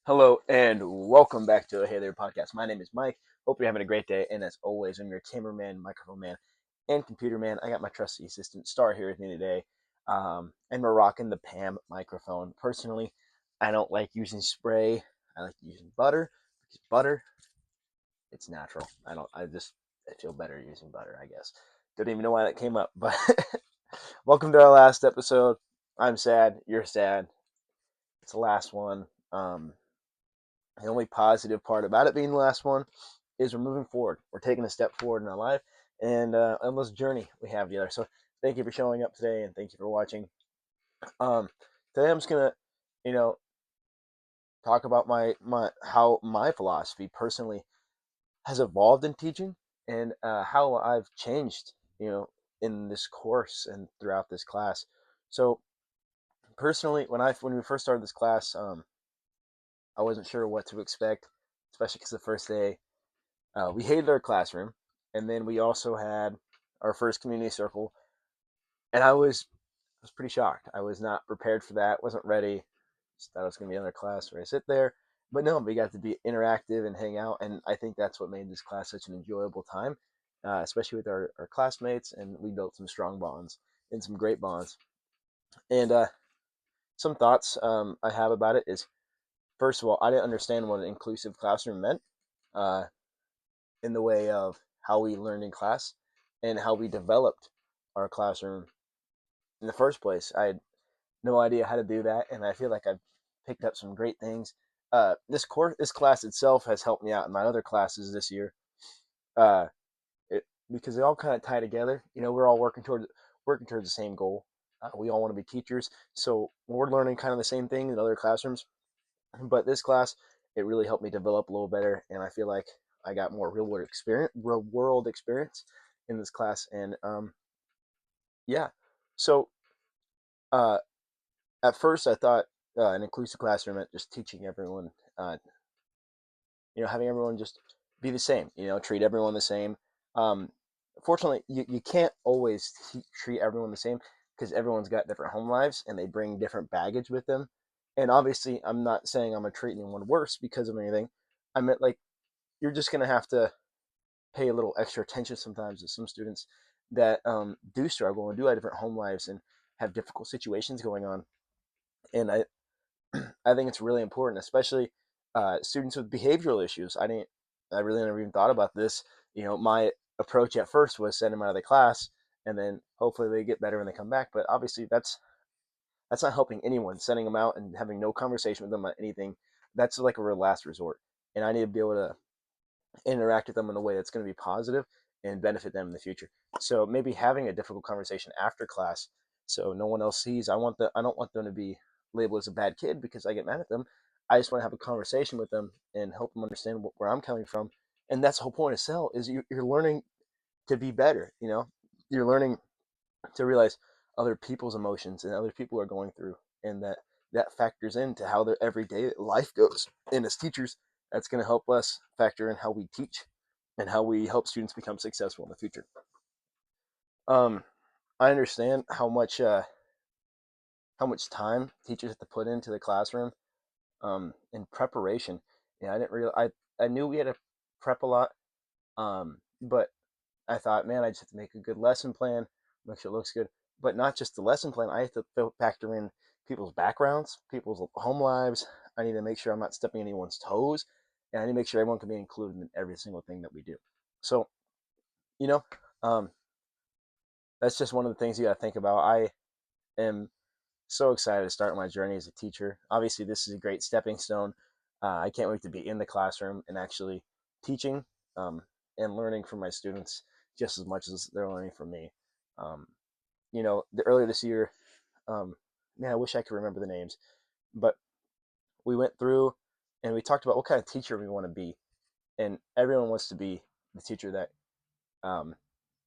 Hello and welcome back to a Hey There podcast. My name is Mike. Hope you're having a great day. And as always, I'm your cameraman, microphone man, and computer man. I got my trusty assistant Star here with me today. And we're rocking the Pam microphone. Personally, I don't like using spray. I like using butter because butter, it's natural. I feel better using butter, I guess. Don't even know why that came up, but welcome to our last episode. I'm sad. You're sad. It's the last one. The only positive part about it being the last one is we're moving forward. We're taking a step forward in our life and on this journey we have together. So thank you for showing up today and thank you for watching. Um, Today I'm just gonna, you know, talk about my how my philosophy personally has evolved in teaching and how I've changed, in this course and throughout this class. So personally, when we first started this class, I wasn't sure what to expect, especially because the first day we hated our classroom, and then we also had our first community circle, and I was pretty shocked. I was not prepared for that. Wasn't ready. Just thought it was gonna be another class where I sit there, but no, we got to be interactive and hang out, and I think that's what made this class such an enjoyable time, especially with our classmates, and we built some strong bonds and some great bonds. And some thoughts I have about it is, first of all, I didn't understand what an inclusive classroom meant. Uh, in the way of how we learned in class and how we developed our classroom in the first place. I had no idea how to do that, and I feel like I've picked up some great things. This class itself has helped me out in my other classes this year, uh, because they all kind of tie together. We're all working towards the same goal. We all want to be teachers, so we're learning kind of the same thing in other classrooms. But this class, it really helped me develop a little better, and I feel like I got more real world experience in this class. And yeah, so uh, at first I thought an inclusive classroom meant just teaching everyone, uh, having everyone just be the same, treat everyone the same. Um, Fortunately, you can't always treat everyone the same because everyone's got different home lives and they bring different baggage with them. And obviously, I'm not saying I'm gonna treat anyone worse because of anything. I meant like you're just gonna have to pay a little extra attention sometimes to some students that do struggle and do have different home lives and have difficult situations going on. And I think it's really important, especially students with behavioral issues. I really never even thought about this. My approach at first was send them out of the class, and then hopefully they get better when they come back. But obviously, that's not helping anyone. Sending them out and having no conversation with them about anything, that's like a real last resort. And I need to be able to interact with them in a way that's going to be positive and benefit them in the future. So maybe having a difficult conversation after class, so no one else sees. I don't want them to be labeled as a bad kid because I get mad at them. I just want to have a conversation with them and help them understand where I'm coming from. And that's the whole point of Cell is you're learning to be better. You're learning to realize other people's emotions and other people are going through, and that factors into how their everyday life goes. And as teachers, that's going to help us factor in how we teach and how we help students become successful in the future. Um, I understand how much time teachers have to put into the classroom in preparation. Yeah, I didn't real I knew we had to prep a lot, but I thought, man, I just have to make a good lesson plan, make sure it looks good. But not just the lesson plan, I have to factor in people's backgrounds, people's home lives. I need to make sure I'm not stepping anyone's toes, and I need to make sure everyone can be included in every single thing that we do. So, you know, um, that's just one of the things you got to think about. I am so excited to start my journey as a teacher. Obviously, this is a great stepping stone. I can't wait to be in the classroom and actually teaching um, and learning from my students just as much as they're learning from me. Um, earlier this year, um, man, I wish I could remember the names, but we went through and we talked about what kind of teacher we want to be, and everyone wants to be the teacher that um,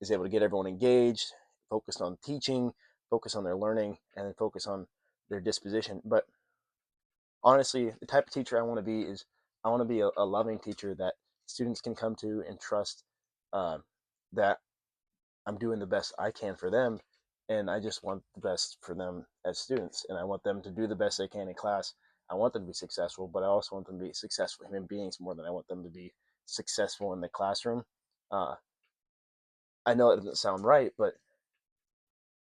is able to get everyone engaged, focused on teaching, focus on their learning, and then focus on their disposition. But honestly, the type of teacher I want to be is I want to be a loving teacher that students can come to and trust uh, that I'm doing the best I can for them, and I just want the best for them as students, and I want them to do the best they can in class. I want them to be successful, but I also want them to be successful human beings more than I want them to be successful in the classroom. Uh, I know it doesn't sound right, but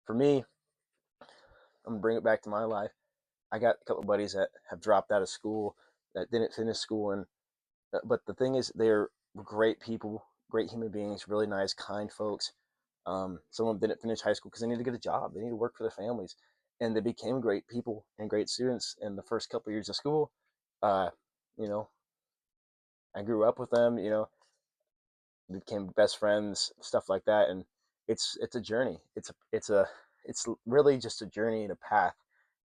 for me, I'm gonna bring it back to my life. I got a couple of buddies that have dropped out of school, that didn't finish school, and but the thing is, they're great people, great human beings, really nice, kind folks. Some of them didn't finish high school because they need to get a job, they need to work for their families, and they became great people and great students in the first couple of years of school. Uh, you know, I grew up with them. Became best friends, stuff like that, and it's a journey. It's really just a journey and a path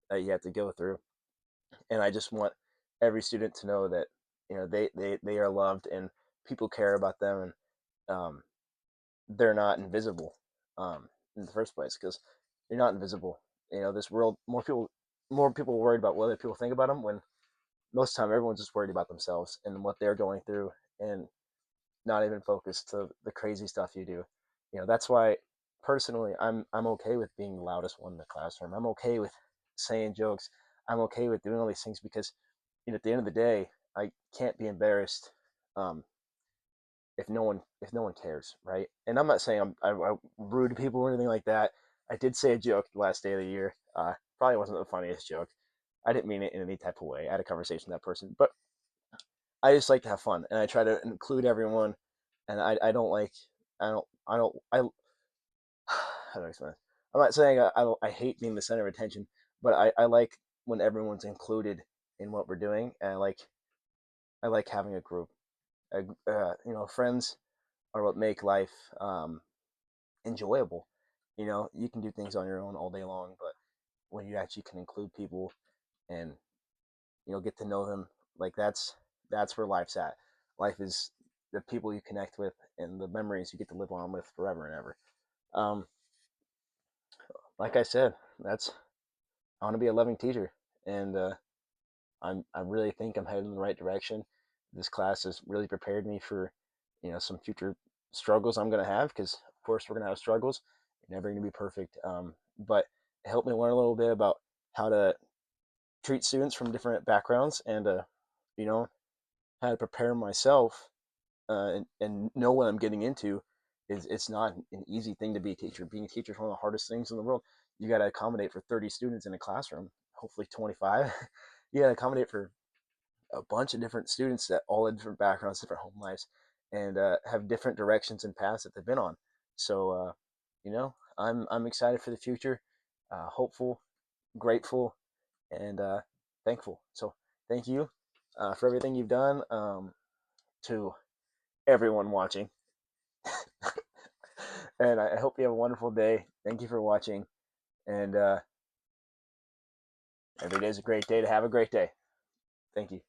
that you have to go through. And I just want every student to know that they are loved and people care about them, and um, they're not invisible in the first place, because you're not invisible. This world, more people are worried about what other people think about them, when most of the time everyone's just worried about themselves and what they're going through, and not even focused to the crazy stuff you do. That's why personally I'm okay with being the loudest one in the classroom. I'm okay with saying jokes. I'm okay with doing all these things because at the end of the day, I can't be embarrassed um, if no one cares, right? And I'm not saying I'm rude to people or anything like that. I did say a joke the last day of the year. Probably wasn't the funniest joke. I didn't mean it in any type of way. I had a conversation with that person, but I just like to have fun, and I try to include everyone. And I don't like I how do I explain this? I'm not saying I hate being the center of attention, but I like when everyone's included in what we're doing, and I like having a group. Friends are what make life enjoyable. You can do things on your own all day long, but when you actually can include people and get to know them, like that's where life's at. Life is the people you connect with and the memories you get to live on with forever and ever. Um, like I said, that's I want to be a loving teacher, and I really think I'm headed in the right direction. This class has really prepared me for some future struggles I'm gonna have, because of course we're gonna have struggles. You're never gonna be perfect, but it helped me learn a little bit about how to treat students from different backgrounds, and you know how to prepare myself, and know what I'm getting into. It's not an easy thing to be a teacher. Being a teacher is one of the hardest things in the world. You got to accommodate for 30 students in a classroom, hopefully 25. You got to accommodate for a bunch of different students that all have different backgrounds, different home lives, and have different directions and paths that they've been on. So, I'm excited for the future, hopeful, grateful, and thankful. So, thank you for everything you've done, to everyone watching. And I hope you have a wonderful day. Thank you for watching. And every day is a great day to have a great day. Thank you.